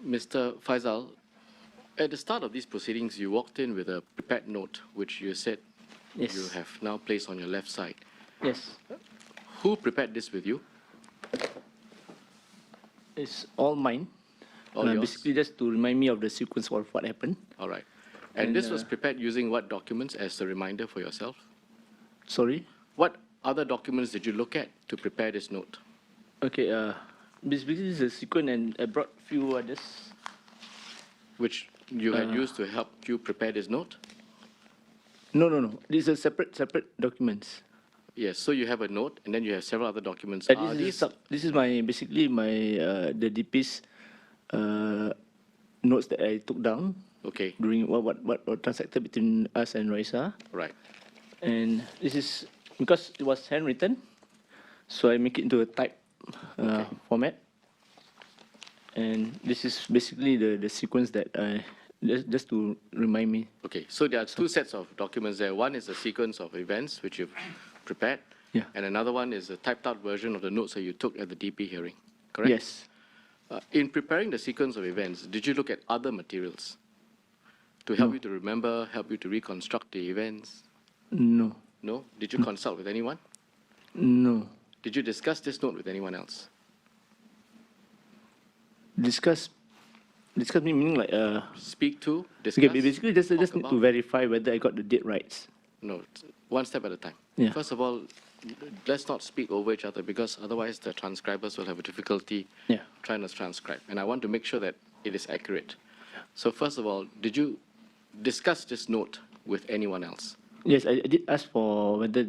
Mr. Faisal, at the start of these proceedings, you walked in with a prepared note, which you said Yes. you have now placed on your left side. Yes. Who prepared this with you? It's all mine. All yours? Basically, just to remind me of the sequence of what happened. All right. And this was prepared using what documents as a reminder for yourself? Sorry? What other documents did you look at to prepare this note? Okay, basically, this is a sequence, and I brought few others. Which you had used to help you prepare this note? No. These are separate documents. Yes, so you have a note, and then you have several other documents. This is my basically my the DP's notes that I took down. Okay. During what transacted between us and Raisa. Right. And this is because it was handwritten, so I make it into a type format. And this is basically the sequence that I just to remind me. Okay, so there are two sets of documents there. One is a sequence of events which you've prepared, and another one is a typed out version of the notes that you took at the DP hearing, correct? Yes. In preparing the sequence of events, did you look at other materials to help you to remember, help you to reconstruct the events? No. No? Did you consult with anyone? No. Did you discuss this note with anyone else? Discuss meaning like Speak to, discuss. Okay, basically just need to verify whether I got the date right. No, one step at a time. Yeah. First of all, let's not speak over each other, because otherwise the transcribers will have a difficulty trying to transcribe. And I want to make sure that it is accurate. So first of all, did you discuss this note with anyone else? Yes, I did ask for whether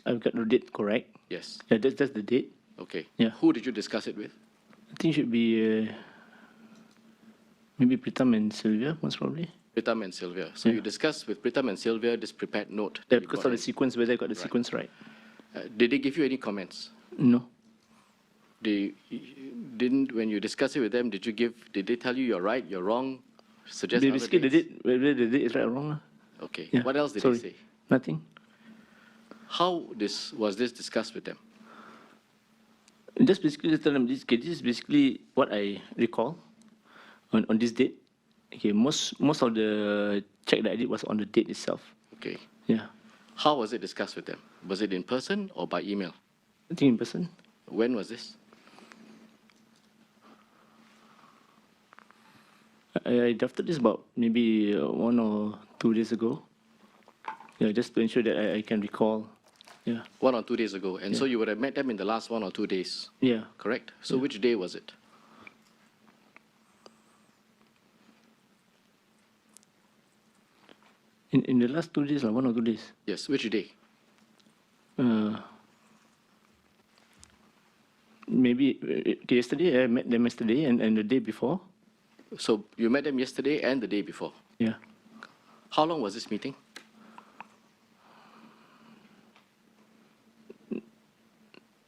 I've got the date correct. Yes. Yeah, that's the date. Okay. Yeah. Who did you discuss it with? I think it should be maybe Pritam and Sylvia, most probably. Pritam and Sylvia. So you discussed with Pritam and Sylvia this prepared note. Yeah, because of the sequence, whether I got the sequence right. Did they give you any comments? No. When you discussed it with them, did they tell you you're right, you're wrong, suggest other basically dates? Whether the date is right or wrong. Okay. Yeah. What else did Sorry. they say? Nothing. How was this discussed with them? Just basically just tell them this is basically what I recall on this date. Okay, most of the check that I did was on the date itself. Okay. Yeah. How was it discussed with them? Was it in person or by email? I think in person. When was this? I drafted this about maybe 1 or 2 days ago. Yeah, just to ensure that I can recall. Yeah. 1 or 2 days ago. And so you would have met them in the last 1 or 2 days. Yeah. Correct? So which day was it? In the last 2 days, 1 or 2 days. Yes, which day? Maybe yesterday, I met them yesterday and the day before. So you met them yesterday and the day before? Yeah. How long was this meeting?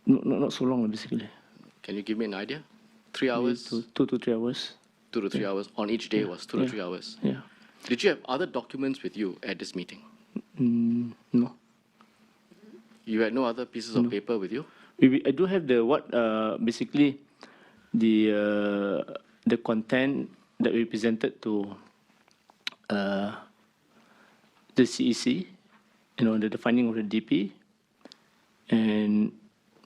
No, not so long, basically. Can you give me an idea? 3 hours? 2 to 3 hours. 2 to 3 hours on each day was 2 to 3 hours? Yeah. Did you have other documents with you at this meeting? No. You had no other pieces of paper with you? I do have basically the content that we presented to the CEC, the finding of the DP, and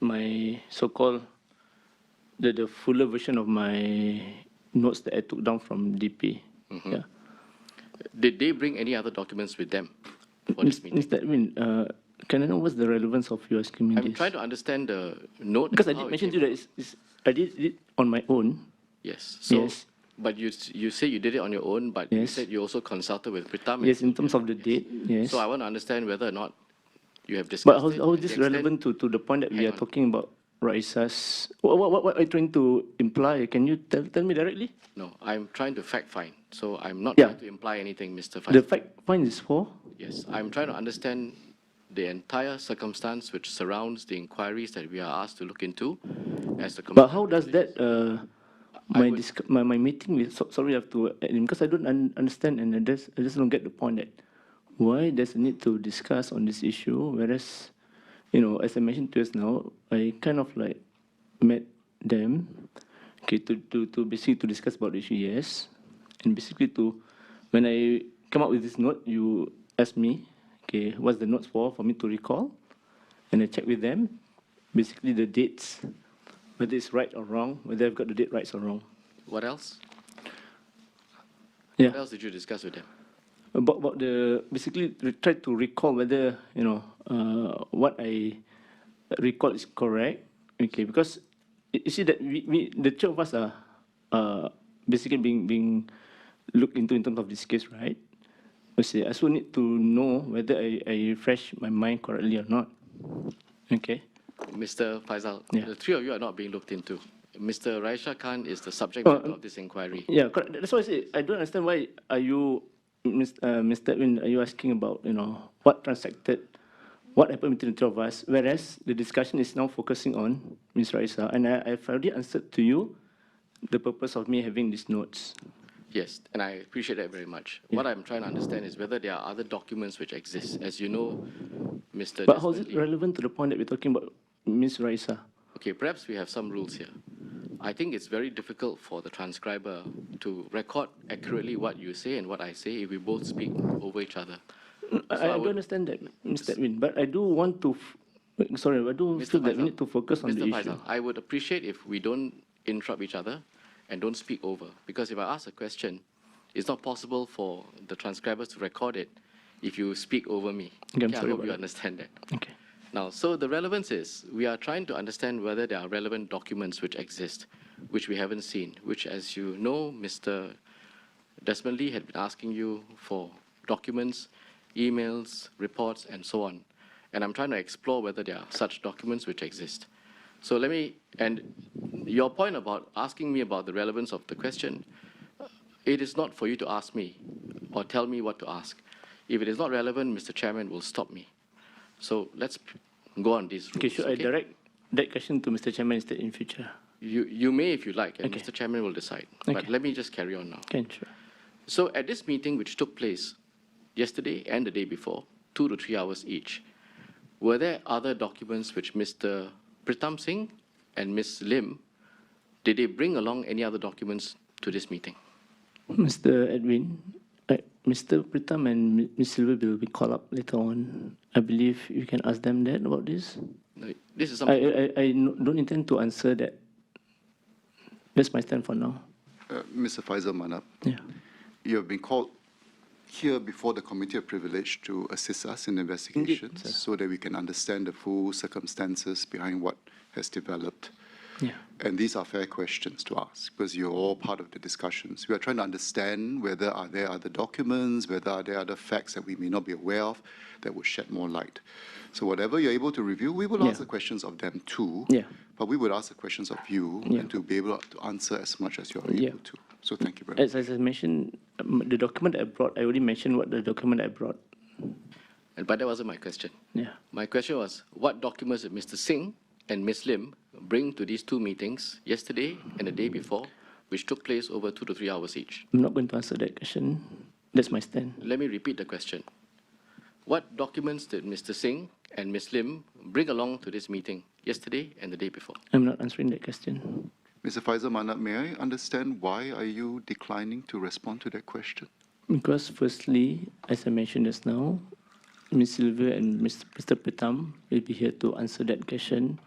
my so-called the fuller version of my notes that I took down from DP. Yeah. Did they bring any other documents with them for this meeting? Mr. Edwin, can I know what's the relevance of you asking me this? I'm trying to understand the note. Because I did mention to you that I did it on my own. Yes. So, yes. But you say you did it on your own, but you said you also consulted with Pritam. Yes, in terms of the date, yes. So I want to understand whether or not you have discussed it. But how is this relevant to the point that we are talking about Raisa's? What are you trying to imply? Can you tell me directly? No, I'm trying to fact find. So I'm not trying to imply anything, Mr. Faisal. The fact find is for? Yes, I'm trying to understand the entire circumstance which surrounds the inquiries that we are asked to look into as the But how does that my meeting with sorry I have to because I don't understand and I just don't get the point that why there's a need to discuss on this issue, whereas as I mentioned to us now, I kind of like met them Okay, to basically to discuss about the issue, yes. And basically when I come up with this note, you ask me, okay, what's the notes for me to recall? And I check with them, basically the dates, whether it's right or wrong, whether I've got the date right or wrong. What else? Yeah. What else did you discuss with them? About basically try to recall whether, what I recall is correct. Okay, because you see that the two of us are basically being looked into in terms of this case, right? I also need to know whether I refresh my mind correctly or not. Okay. Mr. Faisal, Yeah. the three of you are not being looked into. Mr. Raisha Khan is the subject matter of this inquiry. Yeah, correct. That's why I say I don't understand why are you, Mr. Win, are you asking about what transacted, what happened between the two of us, whereas the discussion is now focusing on Ms. Raisa, and I've already answered to you the purpose of me having these notes. Yes, and I appreciate that very much. Yeah. What I'm trying to understand is whether there are other documents which exist. As you know, Mr. But how is Desmond it Lee- relevant to the point that we're talking about Ms. Raisa? Okay, perhaps we have some rules here. I think it's very difficult for the transcriber to record accurately what you say and what I say if we both speak over each other. I do understand that, Mr. Win, but I do want to, I do Mr. feel that we Faisal, need to focus on Mr. the issue. Faisal, I would appreciate if we don't interrupt each other and don't speak over, because if I ask a question, it's not possible for the transcribers to record it if you speak over me. Okay, I'm I sorry hope about you that. understand that. Okay. Now, so the relevance is we are trying to understand whether there are relevant documents which exist, which we haven't seen, which, as you know, Mr. Desmond Lee had been asking you for documents, emails, reports, and so on. And I'm trying to explore whether there are such documents which exist. So and your point about asking me about the relevance of the question, it is not for you to ask me or tell me what to ask. If it is not relevant, Mr. Chairman will stop me. So let's go on these rules. Okay, should I direct that question to Mr. Chairman instead in future? You may if you like, and Okay. Mr. Chairman will decide. Okay. But let me just carry on now. Okay, sure. So at this meeting, which took place yesterday and the day before, 2 to 3 hours each, were there other documents which Mr. Pritam Singh and Ms. Lim, did they bring along any other documents to this meeting? Mr. Edwin, Mr. Pritam and Ms. Sylvia will be called up later on. I believe you can ask them that about this. No, this is something. I don't intend to answer that. That's my stand for now. Mr. Faisal Manap, Yeah. you have been called here before the Committee of Privilege to assist us in investigations Indeed, sir. so that we can understand the full circumstances behind what has developed. Yeah. And these are fair questions to ask because you're all part of the discussions. We are trying to understand whether are there other documents, whether are there other facts that we may not be aware of that would shed more light. So whatever you're able to review, we will ask the questions of them too. Yeah. But we would ask the questions of you Yeah. and to be able to answer as much as you're Yeah. able to. So thank you very much. As I mentioned, the document I brought, I already mentioned what the document I brought. But that wasn't my question. Yeah. My question was, what documents did Mr. Singh and Ms. Lim bring to these two meetings, yesterday and the day before, which took place over 2 to 3 hours each? I'm not going to answer that question. That's my stand. Let me repeat the question. What documents did Mr. Singh and Ms. Lim bring along to this meeting, yesterday and the day before? I'm not answering that question. Mr. Faisal Manap, may I understand why are you declining to respond to that question? Because firstly, as I mentioned just now, Ms. Sylvia and Mr. Pritam will be here to answer that question.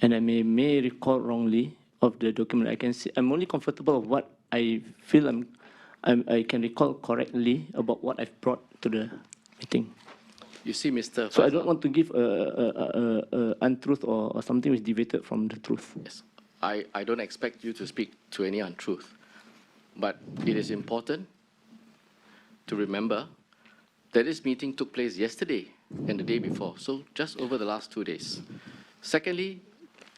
And I may recall wrongly of the document. I can see, I'm only comfortable of what I feel I can recall correctly about what I've brought to the meeting. You see, Mr. So I Faisal- don't want to give a untruth or something which deviated from the truth. Yes. I don't expect you to speak to any untruth, but it is important to remember that this meeting took place yesterday and the day before, so just over the last 2 days. Secondly,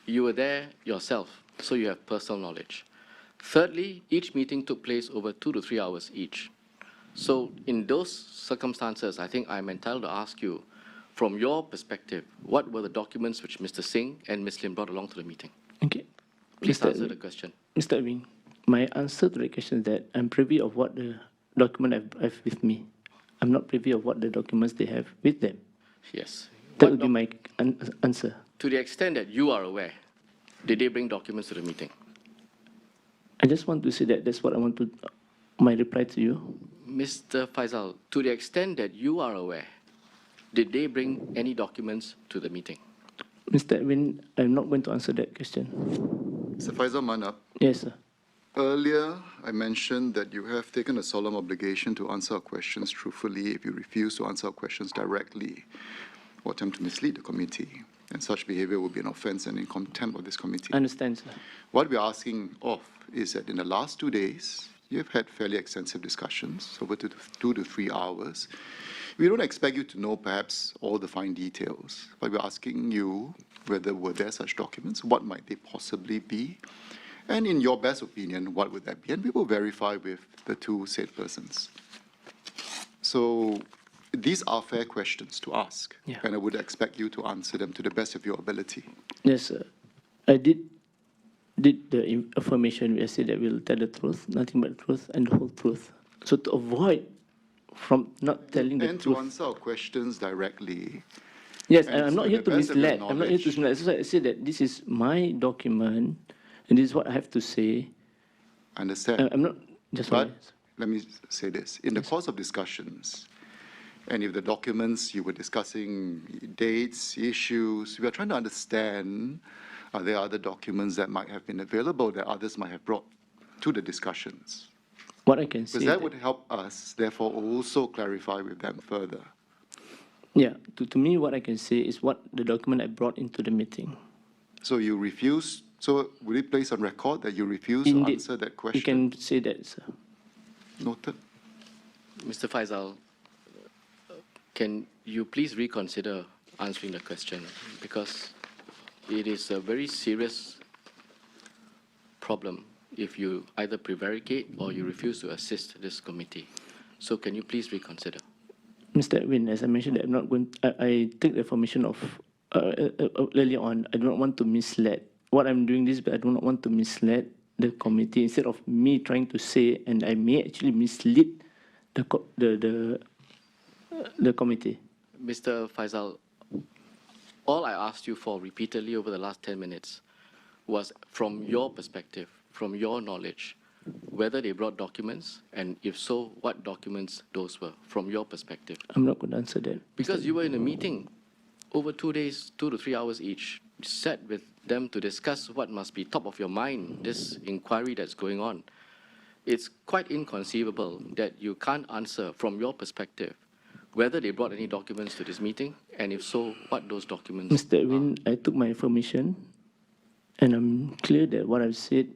you were there yourself, so you have personal knowledge. Thirdly, each meeting took place over 2 to 3 hours each. So in those circumstances, I think I'm entitled to ask you, from your perspective, what were the documents which Mr. Singh and Ms. Lim brought along to the meeting? Okay. Please Mr. answer the question. Mr. Wing, my answer to the question is that I'm privy of what the document I have with me. I'm not privy of what the documents they have with them. Yes. That What would be my answer. To the extent that you are aware, did they bring documents to the meeting? I just want to say that that's what I want to, my reply to you. Mr. Faisal, to the extent that you are aware, did they bring any documents to the meeting? Mr. Edwin, I'm not going to answer that question. Mr. Faisal Manap, Yes, sir. earlier I mentioned that you have taken a solemn obligation to answer our questions truthfully. If you refuse to answer our questions directly or attempt to mislead the committee, and such behavior will be an offense and in contempt of this committee. I understand, sir. What we're asking of is that in the last 2 days, you've had fairly extensive discussions over 2 to 3 hours. We don't expect you to know perhaps all the fine details, but we're asking you whether were there such documents, what might they possibly be, and in your best opinion, what would that be? And we will verify with the two said persons. So these are fair questions to ask, Yeah. and I would expect you to answer them to the best of your ability. Yes, sir. I did the affirmation where I said that we'll tell the truth, nothing but the truth, and the whole truth. So to avoid from not telling the And truth. to answer our questions directly. Yes, and I'm not to here the to best of your mislead. I'm not here to knowledge. mislead. That's why I said that this is my document, and this is what I have to say. Understand? I'm not just. But let me say this. In the course of discussions, and if the documents you were discussing, dates, issues, we are trying to understand, are there other documents that might have been available that others might have brought to the discussions? What I can say. Because that would help us, therefore, also clarify with them further. Yeah, to me, what I can say is what the document I brought into the meeting. So you refuse, so will it place on record that you refuse to Indeed, answer that you question? can say that, sir. Noted. Mr. Faisal, can you please reconsider answering the question? Because it is a very serious problem if you either prevaricate or you refuse to assist this committee. So can you please reconsider? Mr. Edwin, as I mentioned, I'm not going. I take the information of earlier on. I do not want to mislead. What I'm doing this, but I do not want to mislead the committee. Instead of me trying to say, and I may actually mislead the committee. Mr. Faisal, all I asked you for repeatedly over the last 10 minutes was from your perspective, from your knowledge, whether they brought documents, and if so, what documents those were, from your perspective. I'm not going to answer that. Because you were in a meeting over 2 days, 2 to 3 hours each, sat with them to discuss what must be top of your mind, this inquiry that's going on. It's quite inconceivable that you can't answer from your perspective whether they brought any documents to this meeting, and if so, what those documents Mr. are. Edwin, I took my information, and I'm clear that what I've said,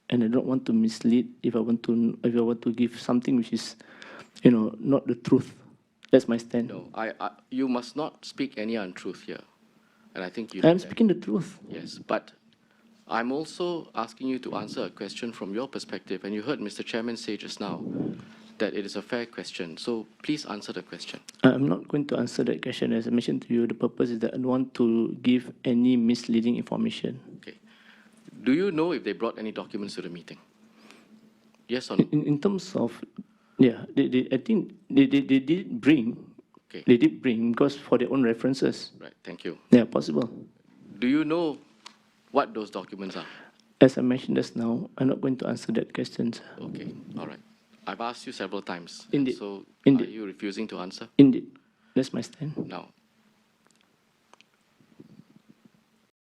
and I don't want to mislead if I want to give something which is, not the truth. That's my stand. No, you must not speak any untruth here. And I think you I'm know that. speaking the truth. Yes, but I'm also asking you to answer a question from your perspective, and you heard Mr. Chairman say just now that it is a fair question. So please answer the question. I'm not going to answer that question. As I mentioned to you, the purpose is that I don't want to give any misleading information. Okay. Do you know if they brought any documents to the meeting? Yes or no? In terms of, yeah, I think they did bring. Okay. They did bring because for their own references. Right, thank you. Yeah, possible. Do you know what those documents are? As I mentioned just now, I'm not going to answer that question, sir. Okay, all right. I've asked you several times. Indeed. So Indeed. are you refusing to answer? Indeed, that's my stand. Now,